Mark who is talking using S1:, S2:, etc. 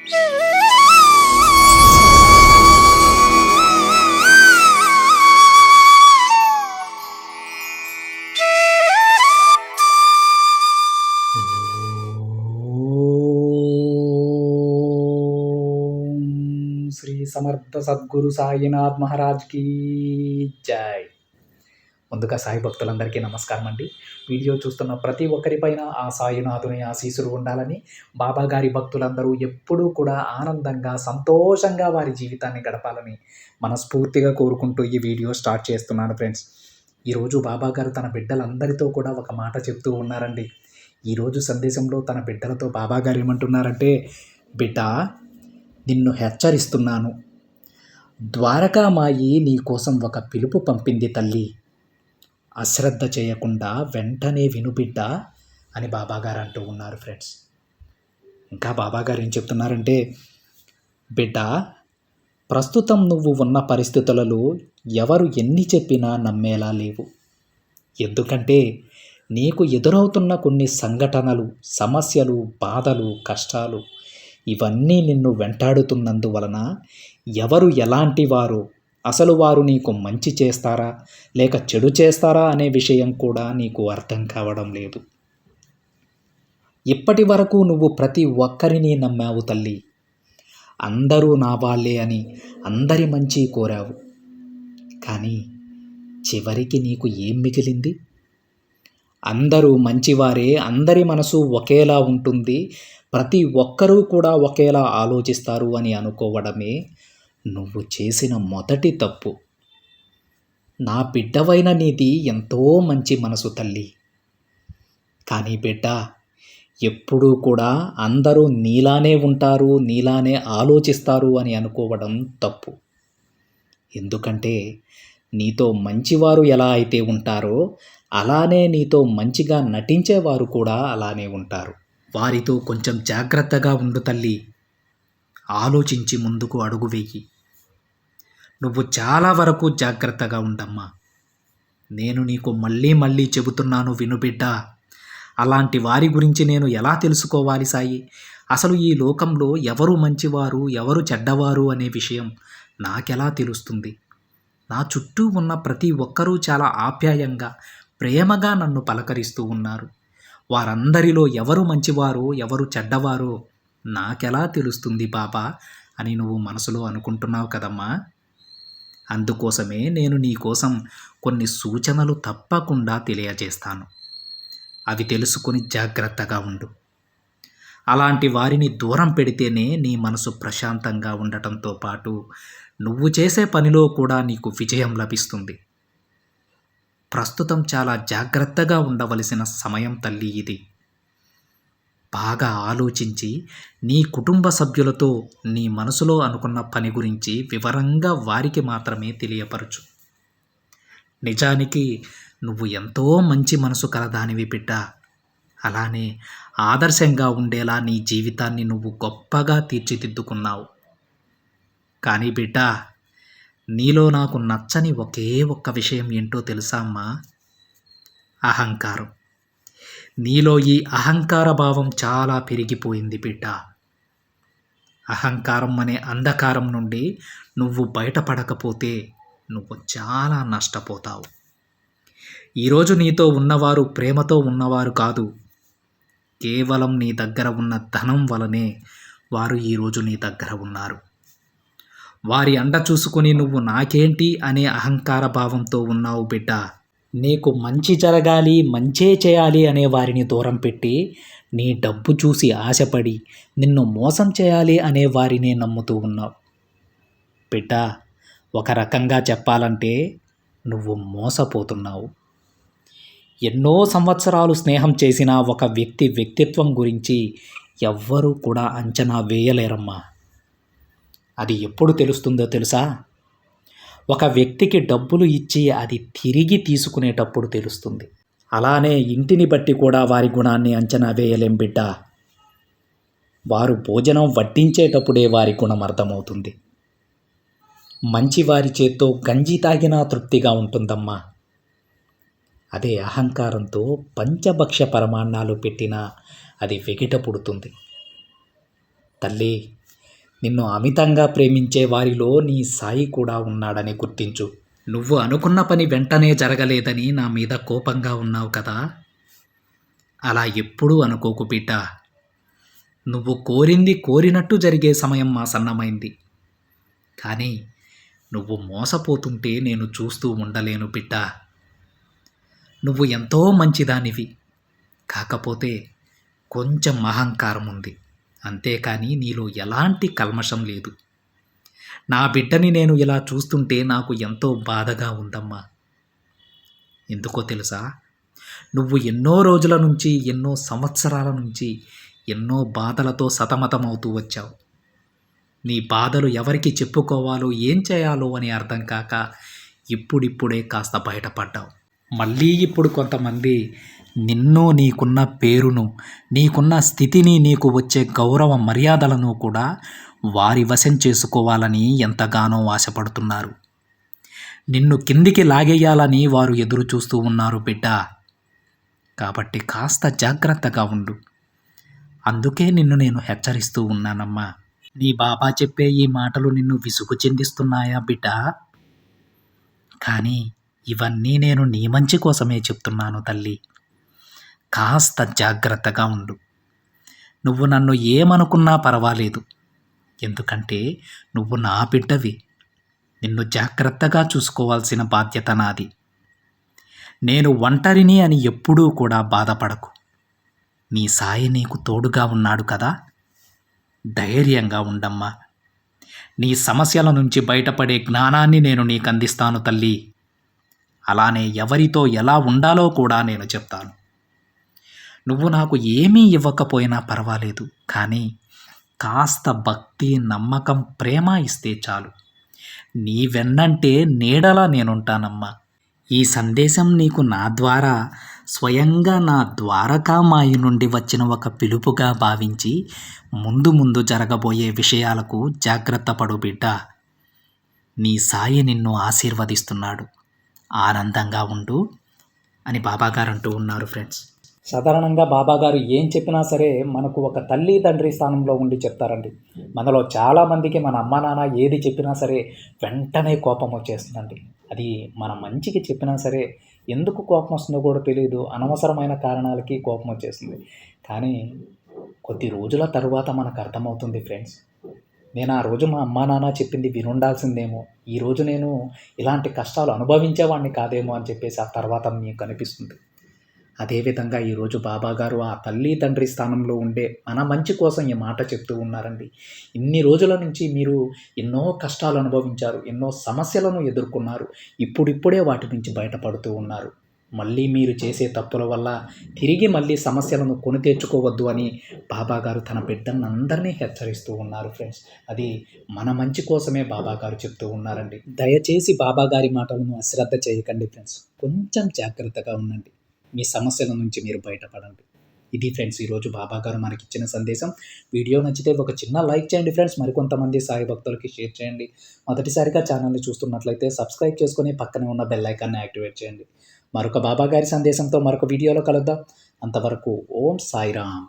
S1: శ్రీ సమర్థ సద్గురు సాయినాథ్ మహారాజ్ కీ జై. ముందుగా సాయి భక్తులందరికీ నమస్కారం అండి. వీడియో చూస్తున్న ప్రతి ఒక్కరిపైన ఆ సాయినాథుని ఆశీస్సులు ఉండాలని, బాబా గారి భక్తులందరూ ఎప్పుడూ కూడా ఆనందంగా సంతోషంగా వారి జీవితాన్ని గడపాలని మనస్ఫూర్తిగా కోరుకుంటూ ఈ వీడియో స్టార్ట్ చేస్తున్నాను ఫ్రెండ్స్. ఈరోజు బాబా గారు తన బిడ్డలందరితో కూడా ఒక మాట చెప్తూ ఉన్నారండి. ఈరోజు సందేశంలో తన బిడ్డలతో బాబా గారు ఏమంటున్నారంటే, బిడ్డ నిన్ను హెచ్చరిస్తున్నాను, ద్వారకామాయి నీ కోసం ఒక పిలుపు పంపింది తల్లి, అశ్రద్ధ చేయకుండా వెంటనే విను బిడ్డ అని బాబాగారు అంటూ ఉన్నారు ఫ్రెండ్స్. ఇంకా బాబాగారు ఏం చెప్తున్నారంటే, బిడ్డ ప్రస్తుతం నువ్వు ఉన్న పరిస్థితులలో ఎవరు ఎన్ని చెప్పినా నమ్మేలా లేవు. ఎందుకంటే నీకు ఎదురవుతున్న కొన్ని సంఘటనలు, సమస్యలు, బాధలు, కష్టాలు ఇవన్నీ నిన్ను వెంటాడుతున్నందువలన ఎవరు ఎలాంటి వారు, అసలు వారు నీకు మంచి చేస్తారా లేక చెడు చేస్తారా అనే విషయం కూడా నీకు అర్థం కావడం లేదు. ఇప్పటి వరకు నువ్వు ప్రతి ఒక్కరిని నమ్మావు తల్లి. అందరూ నా వాళ్ళే అని అందరి మంచి కోరావు. కానీ చివరికి నీకు ఏం మిగిలింది? అందరూ మంచివారే, అందరి మనసు ఒకేలా ఉంటుంది, ప్రతి ఒక్కరూ కూడా ఒకేలా ఆలోచిస్తారు అని అనుకోవడమే నువ్వు చేసిన మొదటి తప్పు. నా బిడ్డవైన నీది ఎంతో మంచి మనసు తల్లి. కానీ బిడ్డ, ఎప్పుడూ కూడా అందరూ నీలానే ఉంటారు, నీలానే ఆలోచిస్తారు అని అనుకోవడం తప్పు. ఎందుకంటే నీతో మంచివారు ఎలా అయితే ఉంటారో అలానే నీతో మంచిగా నటించేవారు కూడా అలానే ఉంటారు. వారితో కొంచెం జాగ్రత్తగా ఉండు తల్లి. ఆలోచించి ముందుకు అడుగు వేయి. నువ్వు చాలా వరకు జాగ్రత్తగా ఉండమ్మా. నేను నీకు మళ్ళీ మళ్ళీ చెబుతున్నాను, విను బిడ్డ. అలాంటి వారి గురించి నేను ఎలా తెలుసుకోవాలి సాయి? అసలు ఈ లోకంలో ఎవరు మంచివారు, ఎవరు చెడ్డవారు అనే విషయం నాకెలా తెలుస్తుంది? నా చుట్టూ ఉన్న ప్రతి ఒక్కరూ చాలా ఆప్యాయంగా, ప్రేమగా నన్ను పలకరిస్తూ ఉన్నారు. వారందరిలో ఎవరు మంచివారో, ఎవరు చెడ్డవారో నాకెలా తెలుస్తుంది బాబా అని నువ్వు మనసులో అనుకుంటున్నావు కదమ్మా. అందుకోసమే నేను నీకోసం కొన్ని సూచనలు తప్పకుండా తెలియజేస్తాను. అవి తెలుసుకొని జాగ్రత్తగా ఉండు. అలాంటి వారిని దూరం పెడితేనే నీ మనసు ప్రశాంతంగా ఉండటంతో పాటు నువ్వు చేసే పనిలో కూడా నీకు విజయం లభిస్తుంది. ప్రస్తుతం చాలా జాగ్రత్తగా ఉండవలసిన సమయం తల్లి ఇది. బాగా ఆలోచించి నీ కుటుంబ సభ్యులతో నీ మనసులో అనుకున్న పని గురించి వివరంగా వారికి మాత్రమే తెలియపరచు. నిజానికి నువ్వు ఎంతో మంచి మనసు కలదానివి బిడ్డ. అలానే ఆదర్శంగా ఉండేలా నీ జీవితాన్ని నువ్వు గొప్పగా తీర్చిదిద్దుకున్నావు. కానీ బిడ్డ, నీలో నాకు నచ్చని ఒకే ఒక్క విషయం ఏంటో తెలుసా అమ్మా? అహంకారం. నీలో ఈ అహంకార భావం చాలా పెరిగిపోయింది బిడ్డ. అహంకారం అనే అంధకారం నుండి నువ్వు బయటపడకపోతే నువ్వు చాలా నష్టపోతావు. ఈరోజు నీతో ఉన్నవారు ప్రేమతో ఉన్నవారు కాదు. కేవలం నీ దగ్గర ఉన్న ధనం వలనే వారు ఈరోజు నీ దగ్గర ఉన్నారు. వారి అండ చూసుకుని నువ్వు నాకేంటి అనే అహంకార భావంతో ఉన్నావు బిడ్డ. నీకు మంచి జరగాలి, మంచే చేయాలి అనే వారిని దూరం పెట్టి నీ డబ్బు చూసి ఆశపడి నిన్ను మోసం చేయాలి అనే వారిని నమ్ముతూ ఉన్నావు బిడ్డ. ఒక రకంగా చెప్పాలంటే నువ్వు మోసపోతున్నావు. ఎన్నో సంవత్సరాలు స్నేహం చేసిన ఒక వ్యక్తి వ్యక్తిత్వం గురించి ఎవ్వరూ కూడా అంచనా వేయలేరమ్మా. అది ఎప్పుడు తెలుస్తుందో తెలుసా? ఒక వ్యక్తికి డబ్బులు ఇచ్చి అది తిరిగి తీసుకునేటప్పుడు తెలుస్తుంది. అలానే ఇంటిని బట్టి కూడా వారి గుణాన్ని అంచనా వేయలేం బిడ్డ. వారు భోజనం వడ్డించేటప్పుడే వారి గుణం అర్థమవుతుంది. మంచివారి చేత్తో గంజి తాగినా తృప్తిగా ఉంటుందమ్మా. అదే అహంకారంతో పంచభక్ష పరమాన్నాలు పెట్టినా అది వెగిట పుడుతుంది. తల్లి, నిన్ను అమితంగా ప్రేమించే వారిలో నీ సాయి కూడా ఉన్నాడని గుర్తించు. నువ్వు అనుకున్న పని వెంటనే జరగలేదని నా మీద కోపంగా ఉన్నావు కదా! అలా ఎప్పుడూ అనుకోకు బిడ్డ. నువ్వు కోరింది కోరినట్టు జరిగే సమయం ఆసన్నమైంది. కానీ నువ్వు మోసపోతుంటే నేను చూస్తూ ఉండలేను బిడ్డా. నువ్వు ఎంతో మంచిదానివి. కాకపోతే కొంచెం అహంకారం ఉంది. అంతేకాని నీలో ఎలాంటి కల్మషం లేదు. నా బిడ్డని నేను ఇలా చూస్తుంటే నాకు ఎంతో బాధగా ఉందమ్మా. ఎందుకో తెలుసా? నువ్వు ఎన్నో రోజుల నుంచి, ఎన్నో సంవత్సరాల నుంచి ఎన్నో బాధలతో సతమతమవుతూ వచ్చావు. నీ బాధలు ఎవరికి చెప్పుకోవాలో, ఏం చేయాలో అని అర్థం కాక ఇప్పుడిప్పుడే కాస్త బయటపడ్డావు. మళ్ళీ ఇప్పుడు కొంతమంది నిన్ను, నీకున్న పేరును, నీకున్న స్థితిని, నీకు వచ్చే గౌరవ మర్యాదలను కూడా వారి వశం చేసుకోవాలని ఎంతగానో ఆశపడుతున్నారు. నిన్ను కిందికి లాగేయాలని వారు ఎదురు చూస్తూ ఉన్నారు బిడ్డ. కాబట్టి కాస్త జాగ్రత్తగా ఉండు. అందుకే నిన్ను నేను హెచ్చరిస్తూ ఉన్నానమ్మా. నీ బాబా చెప్పే ఈ మాటలు నిన్ను విసుగు చెందిస్తున్నాయా బిడ్డ? కానీ ఇవన్నీ నేను నీ మంచి కోసమే చెప్తున్నాను తల్లి. కాస్త జాగ్రత్తగా ఉండు. నువ్వు నన్ను ఏమనుకున్నా పర్వాలేదు. ఎందుకంటే నువ్వు నా బిడ్డవి. నిన్ను జాగ్రత్తగా చూసుకోవాల్సిన బాధ్యత నాది. నేను ఒంటరిని అని ఎప్పుడూ కూడా బాధపడకు. నీ సాయి నీకు తోడుగా ఉన్నాడు కదా. ధైర్యంగా ఉండమ్మా. నీ సమస్యల నుంచి బయటపడే జ్ఞానాన్ని నేను నీకు అందిస్తాను తల్లి. అలానే ఎవరితో ఎలా ఉండాలో కూడా నేను చెప్తాను. నువ్వు నాకు ఏమీ ఇవ్వకపోయినా పర్వాలేదు. కానీ కాస్త భక్తి, నమ్మకం, ప్రేమ ఇస్తే చాలు. నీ వెన్నంటే నీడలా నేనుంటానమ్మా. ఈ సందేశం నీకు నా ద్వారా, స్వయంగా నా ద్వారకామాయి నుండి వచ్చిన ఒక పిలుపుగా భావించి ముందు ముందు జరగబోయే విషయాలకు జాగ్రత్త పడు బిడ్డ. నీ సాయి నిన్ను ఆశీర్వదిస్తున్నాడు. ఆనందంగా ఉండు అని బాబాగారు అంటూ ఉన్నారు ఫ్రెండ్స్. సాధారణంగా బాబాగారు ఏం చెప్పినా సరే మనకు ఒక తల్లి తండ్రి స్థానంలో ఉండి చెప్తారండి. మనలో చాలామందికి మన అమ్మ నాన్న ఏది చెప్పినా సరే వెంటనే కోపం వచ్చేస్తుందండి. అది మన మంచికి చెప్పినా సరే ఎందుకు కోపం వస్తుందో కూడా తెలియదు. అనవసరమైన కారణాలకి కోపం వచ్చేస్తుంది. కానీ కొద్ది రోజుల తరువాత మనకు అర్థమవుతుంది ఫ్రెండ్స్. నేను ఆ రోజు మా అమ్మా నాన్న చెప్పింది వినుండాల్సిందేమో, ఈరోజు నేను ఇలాంటి కష్టాలు అనుభవించేవాడిని కాదేమో అని చెప్పేసి ఆ తర్వాత మీకు అనిపిస్తుంది. అదేవిధంగా ఈరోజు బాబాగారు ఆ తల్లి తండ్రి స్థానంలో ఉండే మన మంచి కోసం ఈ మాట చెప్తూ ఉన్నారండి. ఇన్ని రోజుల నుంచి మీరు ఎన్నో కష్టాలు అనుభవించారు, ఎన్నో సమస్యలను ఎదుర్కొన్నారు. ఇప్పుడిప్పుడే వాటి నుంచి బయటపడుతూ ఉన్నారు. మళ్ళీ మీరు చేసే తప్పుల వల్ల తిరిగి మళ్ళీ సమస్యలను కొని తెచ్చుకోవద్దు అని బాబాగారు తన బిడ్డలందరినీ హెచ్చరిస్తూ ఉన్నారు ఫ్రెండ్స్. అది మన మంచి కోసమే బాబాగారు చెప్తూ ఉన్నారండి. దయచేసి బాబాగారి మాటలను అశ్రద్ధ చేయకండి ఫ్రెండ్స్. కొంచెం జాగ్రత్తగా ఉండండి. మీ సమస్యల నుంచి మీరు బయటపడండి. ఇది ఫ్రెండ్స్ ఈరోజు బాబాగారు మనకి ఇచ్చిన సందేశం. వీడియో నచ్చితే ఒక చిన్న లైక్ చేయండి ఫ్రెండ్స్. మరికొంతమంది సాయి భక్తులకి షేర్ చేయండి. మొదటిసారిగా ఛానల్ని చూస్తున్నట్లయితే సబ్స్క్రైబ్ చేసుకొని పక్కనే ఉన్న బెల్ ఐకాన్ని యాక్టివేట్ చేయండి. మరొక బాబాగారి సందేశంతో మరొక వీడియోలో కలుద్దాం. అంతవరకు ఓం సాయిరామ్.